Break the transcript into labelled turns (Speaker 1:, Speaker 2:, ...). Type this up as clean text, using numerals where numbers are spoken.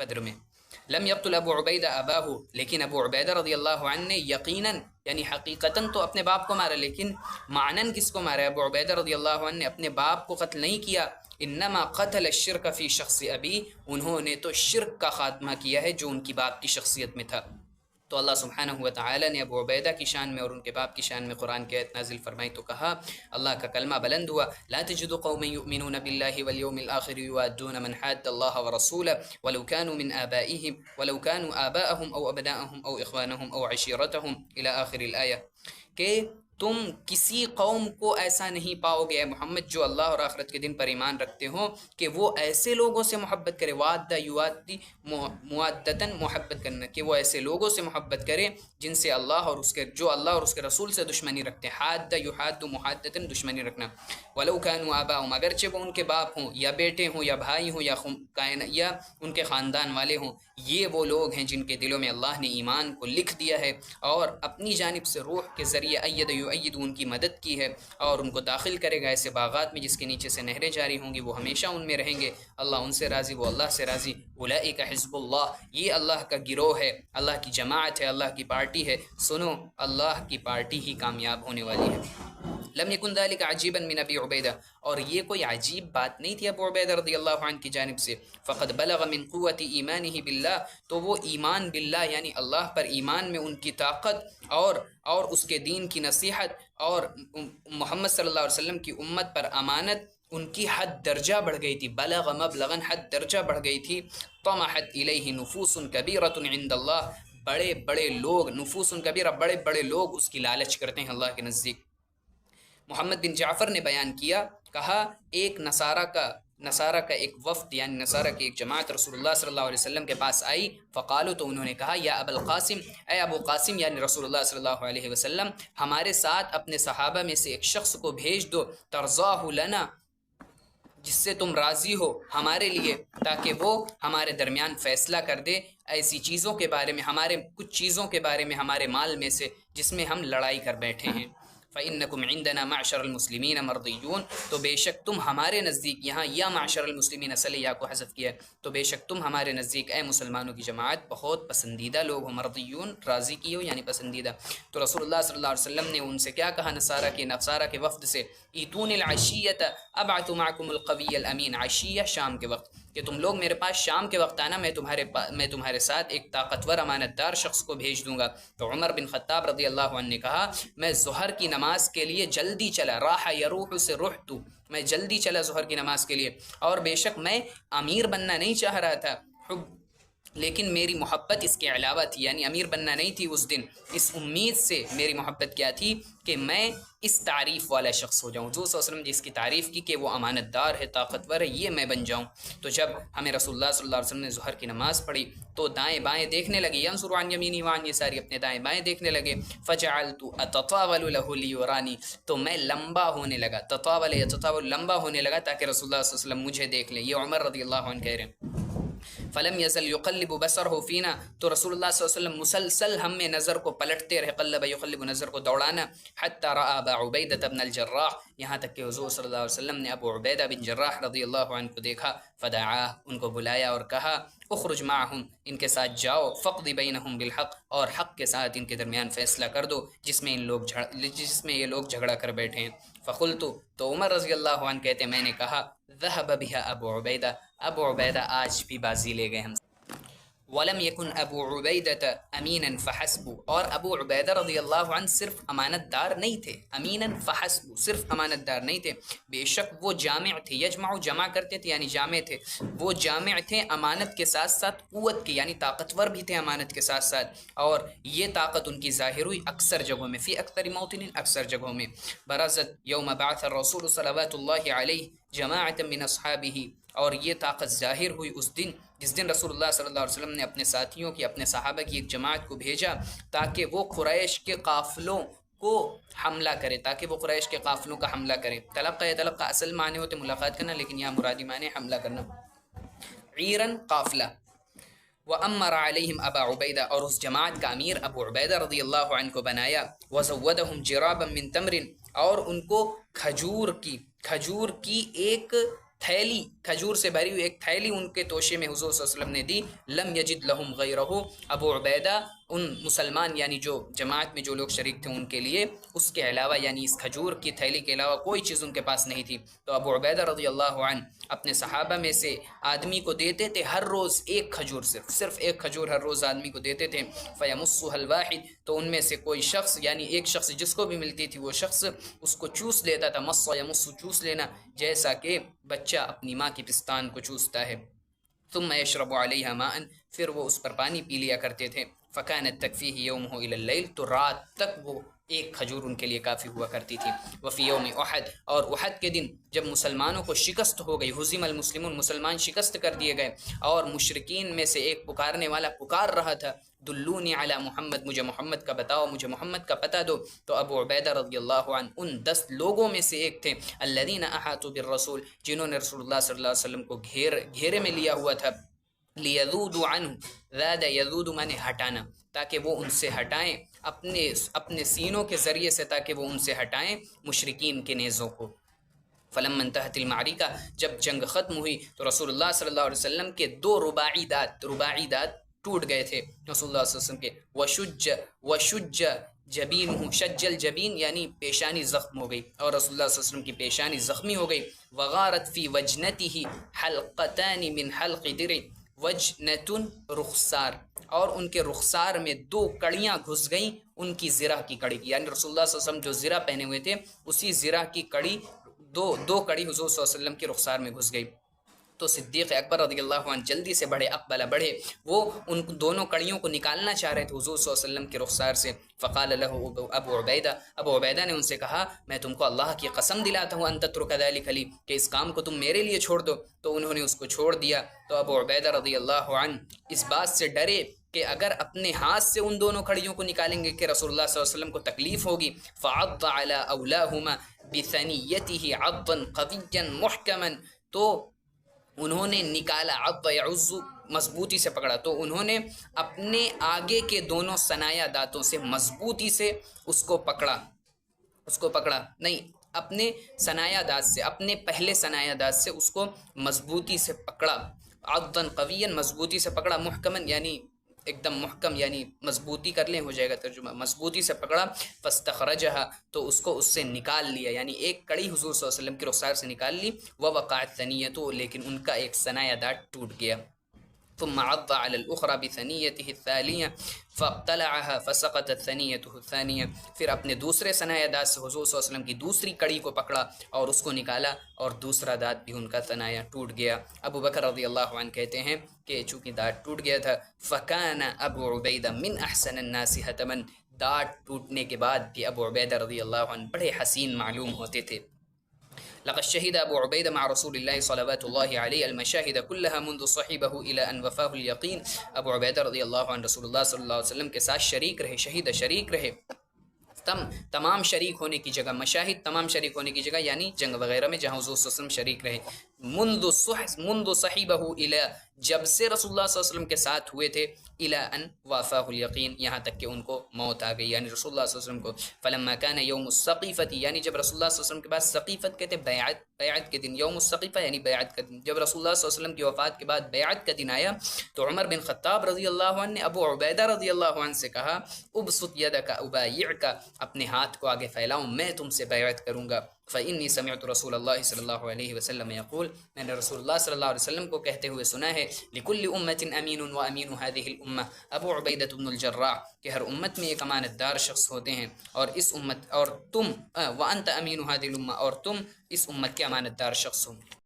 Speaker 1: بدر میں. لم یقتل ابو عبیدہ اباہ، لیکن ابو عبیدہ رضی اللہ عنہ نے یقیناً یعنی حقیقتاً تو اپنے باپ کو مارا، لیکن معنن کس کو مارا؟ ابو عبیدہ رضی اللہ عنہ نے اپنے باپ کو قتل نہیں کیا. انما قتل الشرک فی شخص ابی، انہوں نے تو شرک کا خاتمہ کیا ہے جو ان کی باپ کی شخصیت میں تھا. تو اللہ سبحانہ و تعالی نے ابو عبیدہ کی شان میں اور ان کے باپ کی شان میں قرآن کی آیت نازل فرمائی تو کہا، اللہ کا کلمہ بلند ہوا، لا تجد قوما یؤمنون باللہ والیوم الآخر یوادون من حاد اللہ ورسولہ ولو كانوا من آبائهم ولو كانوا آباءهم او ابناءهم او اخوانهم او عشیرتهم الى آخر الآیہ، کہ تم کسی قوم کو ایسا نہیں پاؤ گے اے محمد جو اللہ اور آخرت کے دن پر ایمان رکھتے ہوں کہ وہ ایسے لوگوں سے محبت کرے، وعدہ یوادی موادتاً محبت کرنا، کہ وہ ایسے لوگوں سے محبت کرے جن سے اللہ اور اس کے جو اللہ اور اس کے رسول سے دشمنی رکھتے ہیں. حاد یحاد محادتاً دشمنی رکھنا. ولو كانوا آباءهم، اگرچہ وہ ان کے باپ ہوں یا بیٹے ہوں یا بھائی ہوں یا ان کے خاندان والے ہوں، یہ وہ لوگ ہیں جن کے دلوں میں اللہ نے ایمان کو لکھ دیا ہے اور اپنی جانب سے روح کے ذریعے ایید ان کی مدد کی ہے، اور ان کو داخل کرے گا ایسے باغات میں جس کے نیچے سے نہریں جاری ہوں گی، وہ ہمیشہ ان میں رہیں گے، اللہ ان سے راضی، وہ اللہ سے راضی. اولئک حزب اللہ، یہ اللہ کا گروہ ہے، اللہ کی جماعت ہے، اللہ کی پارٹی ہے. سنو، اللہ کی پارٹی ہی کامیاب ہونے والی ہے. لم یکن ذلک عجیبا من ابی عبیدہ، اور یہ کوئی عجیب بات نہیں تھی ابو عبیدہ رضی اللہ عنہ کی جانب سے. فقد بلغ من قوت ایمانہ باللہ، تو وہ ایمان باللہ یعنی اللہ پر ایمان میں ان کی طاقت اور اس کے دین کی نصیحت اور محمد صلی اللہ علیہ وسلم کی امت پر امانت ان کی حد درجہ بڑھ گئی تھی. بلغ مبلغا، حد درجہ بڑھ گئی تھی. طمحت الیہ نفوس کبیرۃ عند اللہ، بڑے بڑے لوگ، نفوس کبیرہ بڑے بڑے لوگ اس کی لالچ کرتے ہیں اللہ کے نزدیک. محمد بن جعفر نے بیان کیا، کہا ایک نصارہ کا ایک وفد یعنی نصارہ کی ایک جماعت رسول اللہ صلی اللہ علیہ وسلم کے پاس آئی. فقالوا، تو انہوں نے کہا، یا ابا القاسم، اے ابو قاسم یعنی رسول اللہ صلی اللہ علیہ وسلم، ہمارے ساتھ اپنے صحابہ میں سے ایک شخص کو بھیج دو، ترضاہ لنا، جس سے تم راضی ہو ہمارے لیے، تاکہ وہ ہمارے درمیان فیصلہ کر دے ایسی چیزوں کے بارے میں، ہمارے کچھ چیزوں کے بارے میں، ہمارے مال میں سے جس میں ہم لڑائی کر بیٹھے ہیں. فَإِنَّكُمْ عِنْدَنَا مَعْشَرَ الْمُسْلِمِينَ مَرْضِيُّونَ، تو بے شک تم ہمارے نزدیک، یہاں یا معشر المسلمین اصل یا کو حذف کیا، تو بے شک تم ہمارے نزدیک اے مسلمانوں کی جماعت بہت پسندیدہ لوگ ہو. مرضیون، راضی کی ہو یعنی پسندیدہ. تو رسول اللہ صلی اللہ علیہ وسلم نے ان سے کیا کہا؟ نصارہ کے وفد سے، ایتون العشیۃ ابعث معکم القوی الامین، عشیہ شام کے وقت، کہ تم لوگ میرے پاس شام کے وقت آنا، میں تمہارے ساتھ ایک طاقتور امانت دار شخص کو بھیج دوں گا. تو عمر بن خطاب رضی اللہ عنہ نے کہا، میں ظہر کی نماز کے لیے جلدی چلا، راح یروح سے رحت، میں جلدی چلا ظہر کی نماز کے لیے، اور بے شک میں امیر بننا نہیں چاہ رہا تھا، لیکن میری محبت اس کے علاوہ تھی، یعنی امیر بننا نہیں تھی اس دن، اس امید سے میری محبت کیا تھی کہ میں اس تعریف والا شخص ہو جاؤں، حضور صلی اللہ علیہ وسلم جس کی تعریف کی کہ وہ امانت دار ہے، طاقتور ہے، یہ میں بن جاؤں. تو جب ہمیں رسول اللہ صلی اللہ علیہ وسلم نے ظہر کی نماز پڑھی تو دائیں بائیں دیکھنے لگے، ینظر عن یمینی وعن یساری، اپنے دائیں بائیں دیکھنے لگے. فجعلت اتطاول له لیرانی، تو میں لمبا ہونے لگا، تطاول یتطاول، لمبا ہونے لگا تاکہ رسول اللہ صلی اللہ علیہ وسلم مجھے دیکھ لیں. یہ عمر رضی اللہ عنہ کہہ رہے ہیں. فلم یزل یقلب بصرہ فینا، تو رسول اللہ صلی اللہ علیہ وسلم مسلسل ہم میں نظر کو پلٹتے رہے، قلب یقلب، نظر کو دوڑانا، حتی رأى ابا عبیدہ بن الجراح، یہاں تک کہ حضور صلی اللہ علیہ وسلم نے ابو عبیدہ بن جراح رضی اللہ عنہ کو دیکھا. فدعاہ، ان کو بلایا اور کہا، اخرج معہم، ان کے ساتھ جاؤ، فقض بینہم بالحق، اور حق کے ساتھ ان کے درمیان فیصلہ کر دو جس میں یہ لوگ جھگڑا کر بیٹھے ہیں. فقلت، تو عمر رضی اللہ عنہ کہتے میں نے کہا، ذهب بها ابو عبیدہ، ابو عبیدہ آج بھی بازی لے گئے ہم سے. ولم یکن ابو عبیدہ امینا فحسب، اور ابو عبیدہ رضی اللہ عنہ صرف امانت دار نہیں تھے، امینا فحسب، صرف امانت دار نہیں تھے، بے شک وہ جامع تھے، یجمع جمع کرتے تھے یعنی جامع تھے، وہ جامع تھے امانت کے ساتھ ساتھ قوت کے، یعنی طاقتور بھی تھے امانت کے ساتھ ساتھ، اور یہ طاقت ان کی ظاہر ہوئی اکثر جگہوں میں، فی اکثر موطن، اکثر جگہوں میں. برزت یوم بعث الرسول صلوات اللہ علیہ جماعت من اصحابہ، اور یہ طاقت ظاہر ہوئی اس دن جس دن رسول اللہ صلی اللہ علیہ وسلم نے اپنے ساتھیوں کی، اپنے صحابہ کی ایک جماعت کو بھیجا تاکہ وہ قریش کے قافلوں کو حملہ کرے، تاکہ وہ قریش کے قافلوں کا حملہ کرے. تلقى اصل معنی ہوتے ملاقات کرنا، لیکن یہاں مرادی معنی حملہ کرنا. عیرن، قافلہ. وَأَمَّرَ عَلَيْهِمْ أَبَا عُبَيْدَةَ، اور اس جماعت کا امیر ابو عبیدہ رضی اللہ عنہ کو بنایا. وَزَوَّدَهُمْ جِرَابًا مِّن تَمْرٍ، اور ان کو کھجور کی ایک تھیلی کھجور سے بھری ہوئی ایک تھیلی ان کے توشے میں حضور صلی اللہ علیہ وسلم نے دی. لم یجد لہم غیرہ، ابو عبیدہ ان مسلمان یعنی جو جماعت میں جو لوگ شریک تھے ان کے لیے اس کے علاوہ یعنی اس کھجور کی تھیلی کے علاوہ کوئی چیز ان کے پاس نہیں تھی. تو ابو عبیدہ رضی اللہ عنہ اپنے صحابہ میں سے آدمی کو دیتے تھے ہر روز ایک کھجور، صرف ایک کھجور ہر روز آدمی کو دیتے تھے. فیمسها الواحد، تو ان میں سے کوئی شخص یعنی ایک شخص جس کو بھی ملتی تھی وہ شخص اس کو چوس لیتا تھا. مس یمس، چوس لینا، جیسا کہ بچہ اپنی ماں کی پستان کو چوستا ہے. ثم یشرب علیہا ماء، پھر وہ اس پر پانی پی لیا کرتے تھے. فکانت تکفیہ یومہ الی اللیل، تو رات تک وہ ایک کھجور ان کے لیے کافی ہوا کرتی تھی. وفی یوم احد، اور احد کے دن جب مسلمانوں کو شکست ہو گئی، ہزم المسلمون، مسلمان شکست کر دیے گئے، اور مشرکین میں سے ایک پکارنے والا پکار رہا تھا دلونی علی محمد، مجھے محمد کا بتاؤ، مجھے محمد کا پتہ دو. تو ابو عبیدہ رضی اللہ عنہ ان 10 لوگوں میں سے ایک تھے، الذین احاطوا بالرسول، جنہوں نے رسول اللہ صلی اللہ علیہ وسلم کو گھیرے میں لیا ہوا تھا. لیذودوا عنہ، زاد یذود مانے ہٹانا، تاکہ وہ ان سے ہٹائیں اپنے سینوں کے ذریعے سے، تاکہ وہ ان سے ہٹائیں مشرکین کے نیزوں کو. فلما انتهت المعرکہ، جب جنگ ختم ہوئی تو رسول اللہ صلی اللہ علیہ وسلم کے 2 رباعی دانت ٹوٹ گئے تھے رسول اللہ صلی اللہ علیہ وسلم کے. وشج جبینہ، شج الجبین یعنی پیشانی زخم ہو گئی، اور رسول اللہ صلی اللہ علیہ وسلم کی پیشانی زخمی ہو گئی. وغارت فی وجنتہ حلقتان من حلق درع، وجنتن رخسار، اور ان کے رخسار میں 2 کڑیاں گھس گئیں ان کی زرہ کی کڑی کی، یعنی رسول اللہ صلی اللہ علیہ وسلم جو زرہ پہنے ہوئے تھے اسی زرہ کی کڑی، دو کڑی حضور صلی اللہ علیہ وسلم کے رخسار میں گھس گئی. تو صدیق اکبر رضی اللہ عنہ جلدی سے بڑھے، اقبلہ بڑھے، وہ ان دونوں کڑیوں کو نکالنا چاہ رہے تھے حضور صلی اللہ علیہ وسلم کے رخسار سے. فقال له ابو عبیدہ نے ان سے کہا میں تم کو اللہ کی قسم دلاتا ہوں ان تترک ذلک لی، کہ اس کام کو تم میرے لیے چھوڑ دو. تو انہوں نے اس کو چھوڑ دیا. تو ابو عبیدہ رضی اللہ عنہ اس بات سے ڈرے کہ اگر اپنے ہاتھ سے ان دونوں کڑیوں کو نکالیں گے کہ رسول اللہ صلی اللہ علیہ وسلم کو تکلیف ہوگی. فعض على اولاهما بثنیته عضا قویا محکما، تو انہوں نے نکالا، عض یعض مضبوطی سے پکڑا، تو انہوں نے اپنے آگے کے دونوں ثنایا دانتوں سے مضبوطی سے اس کو پکڑا نہیں، اپنے ثنایا دانت سے، اپنے پہلے ثنایا دانت سے اس کو مضبوطی سے پکڑا. عضا قویا، مضبوطی سے پکڑا، محکمن یعنی ایک دم محکم، یعنی مضبوطی کر لیں ہو جائے گا ترجمہ، مضبوطی سے پکڑا. فاستخرجها، تو اس کو اس سے نکال لیا، یعنی ایک کڑی حضور صلی اللہ علیہ وسلم کے رخسار سے نکال لی. ووقعت ثنیته، لیکن ان کا ایک ثنایا دانت ٹوٹ گیا. ثم عض على الأخرى بثنيته الثانية فابتلعها فسقطت ثنيته الثانية، پھر اپنے دوسرے ثنایا دانت سے حضور صلی اللہ علیہ وسلم کی دوسری کڑی کو پکڑا اور اس کو نکالا، اور دوسرا دانت بھی ان کا ثنایا ٹوٹ گیا. ابو بکر رضی اللہ عنہ کہتے ہیں کہ چونکہ دانت ٹوٹ گیا تھا، فکان ابو عبیدہ من احسن الناس حتما، دانت ٹوٹنے کے بعد بھی ابو عبیدہ رضی اللہ عنہ بڑے حسین معلوم ہوتے تھے. لقد شهد ابو عبیدہ مع رسول اللہ صلوات اللہ علیہ المشاہد كلها منذ صحبہ الى ان وفاه اليقین. ابو عبیدہ رضی اللہ عنہ رسول اللہ صلی اللہ علیہ وسلم کے ساتھ شریک رہے، شریک رہے، تمام شریک ہونے کی جگہ، مشاہد تمام شریک ہونے کی جگہ یعنی جنگ وغیرہ میں جہاں حضور صلی اللہ علیہ وسلم شریک رہے. منذ صحبہ الى، جب سے رسول اللہ صلی اللہ علیہ وسلم کے ساتھ ہوئے تھے، الى ان وافاه الیقین، یہاں تک کہ ان کو موت آ گئی، یعنی رسول اللہ صلی اللہ علیہ وسلم کو. فلما كان یوم السقیفۃ، یعنی جب رسول اللہ صلی اللہ علیہ وسلم کے بعد سقیفت کہتے بیعت کے دن، یوم السقیفہ یعنی بیعت کا دن، جب رسول اللہ صلی اللہ علیہ وسلم کی وفات کے بعد بیعت کا دن آیا تو عمر بن خطاب رضی اللہ عنہ نے ابو عبیدہ رضی اللہ عنہ سے کہا ابسط یدک ابایعک، اپنے ہاتھ کو آگے پھیلاؤں میں تم سے بیعت کروں گا. فإنی سمعت رسول اللہ صلی اللہ علیہ وسلم یقول، میں نے رسول اللہ صلی اللہ علیہ وسلم کو کہتے ہوئے سنا ہے، لکل امت امین وامین هذه الامہ ابو عبیدہ بن الجراح، کہ ہر امت میں ایک امانت دار شخص ہوتے ہیں، اور اس امت اور تم وانت امین هذه الامہ، اور تم اس امت کے امانت دار شخص ہو.